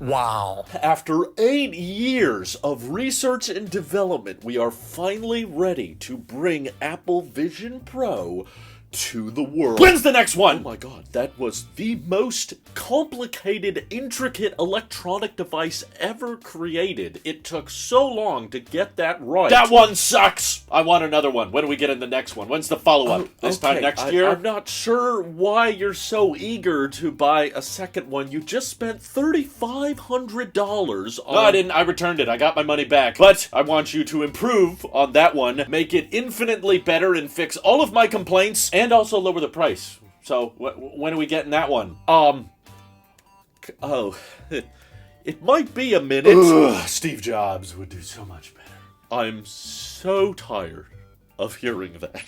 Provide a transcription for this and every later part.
Wow. After 8 years of research and development, we are finally ready to bring Apple Vision Pro to the world. When's the next one? Oh my god, that was the most complicated, intricate electronic device ever created. It took so long to get that right. That one sucks! I want another one. When do we get in the next one? When's the follow-up? This time next year? I'm not sure why you're so eager to buy a second one. You just spent $3,500 on... No, I didn't. I returned it. I got my money back. But I want you to improve on that one, make it infinitely better, and fix all of my complaints, and also lower the price. So, when are we getting that one? It might be a minute. Ugh, Steve Jobs would do so much better. I'm so tired of hearing that.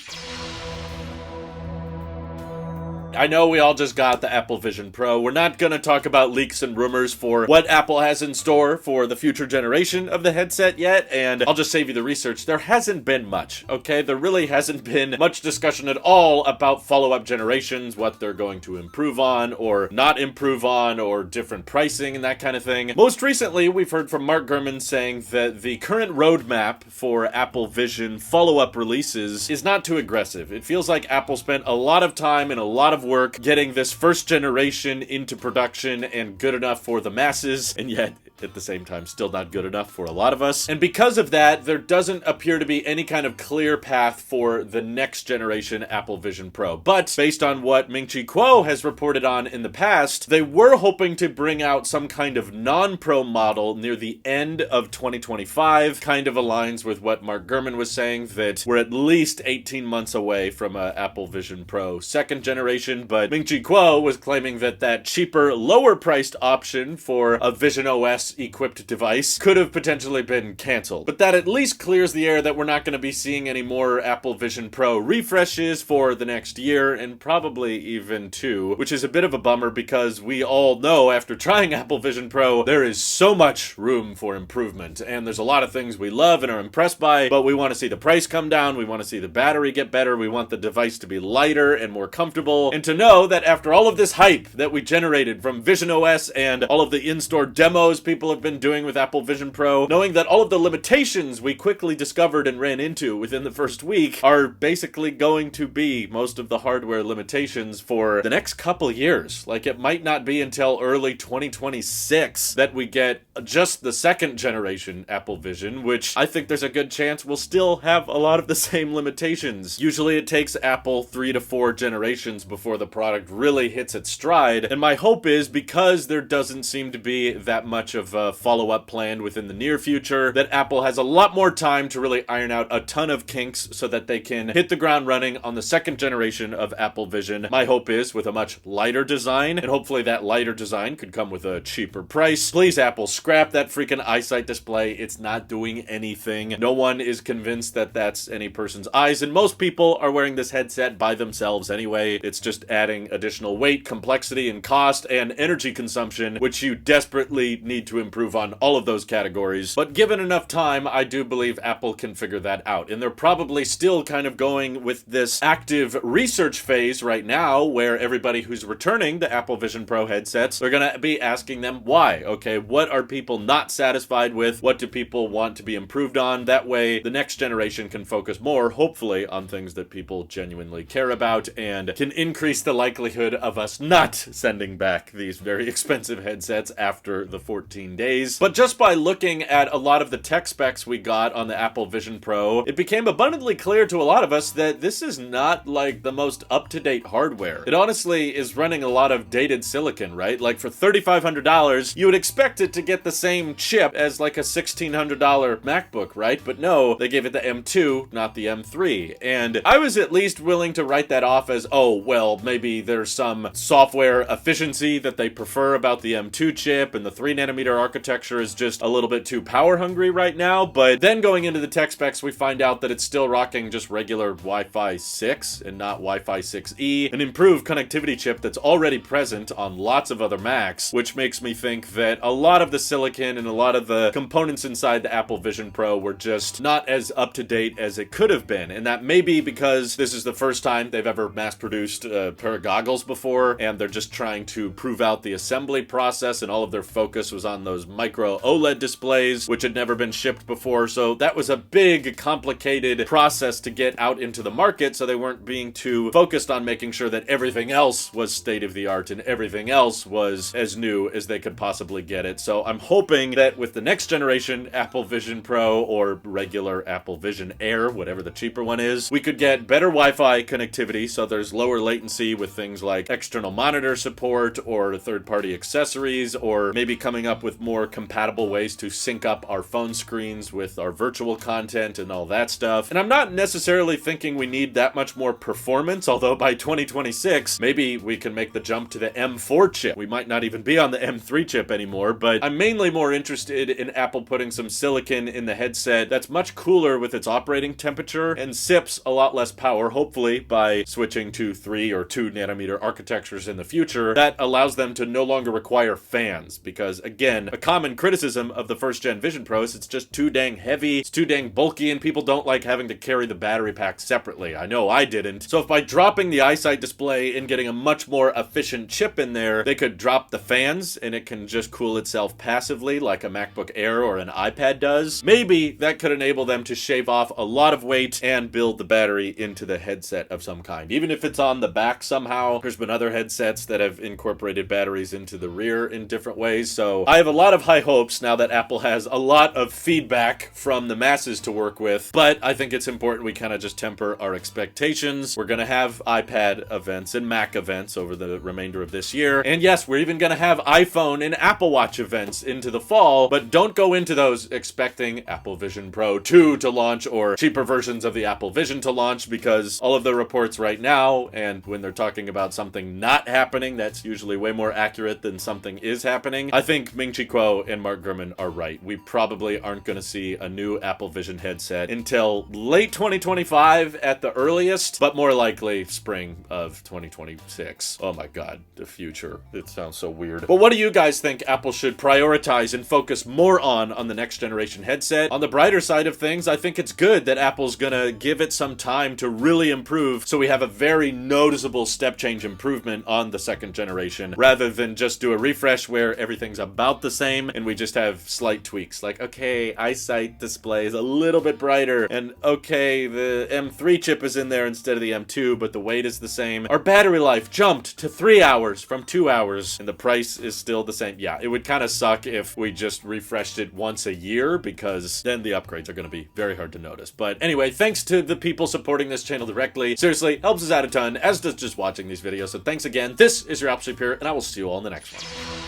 I know we all just got the Apple Vision Pro. We're not gonna talk about leaks and rumors for what Apple has in store for the future generation of the headset yet, and I'll just save you the research. There hasn't been much, okay? There really hasn't been much discussion at all about follow-up generations, what they're going to improve on or not improve on, or different pricing and that kind of thing. Most recently, we've heard from Mark Gurman saying that the current roadmap for Apple Vision follow-up releases is not too aggressive. It feels like Apple spent a lot of time and a lot of work getting this first generation into production and good enough for the masses, and yet at the same time still not good enough for a lot of us. And because of that, there doesn't appear to be any kind of clear path for the next generation Apple Vision Pro. But based on what Ming-Chi Kuo has reported on in the past, they were hoping to bring out some kind of non-Pro model near the end of 2025. Kind of aligns with what Mark Gurman was saying, that we're at least 18 months away from a Apple Vision Pro second generation. But Ming-Chi Kuo was claiming that that cheaper, lower-priced option for a Vision OS-equipped device could have potentially been canceled. But that at least clears the air that we're not going to be seeing any more Apple Vision Pro refreshes for the next year, and probably even two, which is a bit of a bummer because we all know after trying Apple Vision Pro, there is so much room for improvement, and there's a lot of things we love and are impressed by, but we want to see the price come down, we want to see the battery get better, we want the device to be lighter and more comfortable, and to know that after all of this hype that we generated from Vision OS and all of the in-store demos people have been doing with Apple Vision Pro, knowing that all of the limitations we quickly discovered and ran into within the first week are basically going to be most of the hardware limitations for the next couple years. Like, it might not be until early 2026 that we get just the second generation Apple Vision, which I think there's a good chance will still have a lot of the same limitations. Usually it takes Apple 3 to 4 generations before the product really hits its stride, and my hope is, because there doesn't seem to be that much of a follow-up planned within the near future, that Apple has a lot more time to really iron out a ton of kinks so that they can hit the ground running on the second generation of Apple Vision. My hope is with a much lighter design, and hopefully that lighter design could come with a cheaper price. Please, Apple, scrap that freaking EyeSight display. It's not doing anything. No one is convinced that that's any person's eyes, and most people are wearing this headset by themselves anyway. It's just adding additional weight, complexity, and cost, and energy consumption, which you desperately need to improve on all of those categories. But given enough time, I do believe Apple can figure that out. And they're probably still kind of going with this active research phase right now, where everybody who's returning the Apple Vision Pro headsets, they're gonna be asking them why. Okay, what are people not satisfied with? What do people want to be improved on? That way, the next generation can focus more, hopefully, on things that people genuinely care about, and can increase the likelihood of us not sending back these very expensive headsets after the 14 days. But just by looking at a lot of the tech specs we got on the Apple Vision Pro, it became abundantly clear to a lot of us that this is not like the most up-to-date hardware. It honestly is running a lot of dated silicon, right? Like, for $3,500, you would expect it to get the same chip as like a $1,600 MacBook, right? But no, they gave it the M2, not the M3. And I was at least willing to write that off as, oh, well, maybe there's some software efficiency that they prefer about the M2 chip, and the 3nm architecture is just a little bit too power hungry right now. But then going into the tech specs, we find out that it's still rocking just regular Wi-Fi 6 and not Wi-Fi 6E, an improved connectivity chip that's already present on lots of other Macs, which makes me think that a lot of the silicon and a lot of the components inside the Apple Vision Pro were just not as up to date as it could have been. And that may be because this is the first time they've ever mass-produced a pair of goggles before, and they're just trying to prove out the assembly process, and all of their focus was on those micro OLED displays, which had never been shipped before. So that was a big, complicated process to get out into the market, so they weren't being too focused on making sure that everything else was state-of-the-art and everything else was as new as they could possibly get it. So I'm hoping that with the next generation Apple Vision Pro or regular Apple Vision Air, whatever the cheaper one is, we could get better Wi-Fi connectivity, so there's lower latency with things like external monitor support or third-party accessories, or maybe coming up with more compatible ways to sync up our phone screens with our virtual content and all that stuff. And I'm not necessarily thinking we need that much more performance, although by 2026, maybe we can make the jump to the M4 chip. We might not even be on the M3 chip anymore, but I'm mainly more interested in Apple putting some silicon in the headset that's much cooler with its operating temperature and sips a lot less power, hopefully by switching to 3 or 2 nanometer architectures in the future that allows them to no longer require fans. Because again, a common criticism of the first gen Vision Pro is it's just too dang heavy, it's too dang bulky, and people don't like having to carry the battery pack separately. I know I didn't. So if by dropping the EyeSight display and getting a much more efficient chip in there, they could drop the fans and it can just cool itself passively like a MacBook Air or an iPad does, maybe that could enable them to shave off a lot of weight and build the battery into the headset of some kind. Even if it's on the back somehow, there's been other headsets that have incorporated batteries into the rear in different ways. So I have a lot of high hopes now that Apple has a lot of feedback from the masses to work with, but I think it's important we kind of just temper our expectations. We're going to have iPad events and Mac events over the remainder of this year. And yes, we're even going to have iPhone and Apple Watch events into the fall, but don't go into those expecting Apple Vision Pro 2 to launch or cheaper versions of the Apple Vision to launch, because all of the reports right now, and when they're talking about something not happening, that's usually way more accurate than something is happening. I think Ming-Chi Kuo and Mark Gurman are right. We probably aren't going to see a new Apple Vision headset until late 2025 at the earliest, but more likely spring of 2026. Oh my god, the future. It sounds so weird. But what do you guys think Apple should prioritize and focus more on the next generation headset? On the brighter side of things, I think it's good that Apple's gonna give it some time to really improve, so we have a very noticeable step change improvement on the second generation, rather than just do a refresh where everything's about the same and we just have slight tweaks. Like, okay, EyeSight display is a little bit brighter, and okay, the M3 chip is in there instead of the M2, but the weight is the same. Our battery life jumped to 3 hours from 2 hours, and the price is still the same. Yeah, it would kind of suck if we just refreshed it once a year, because then the upgrades are going to be very hard to notice. But anyway, thanks to the people supporting this channel directly. Seriously, helps us out a ton, as does just watching these videos. So thanks again. This is your Apple Sheep here, and I will see you all in the next one.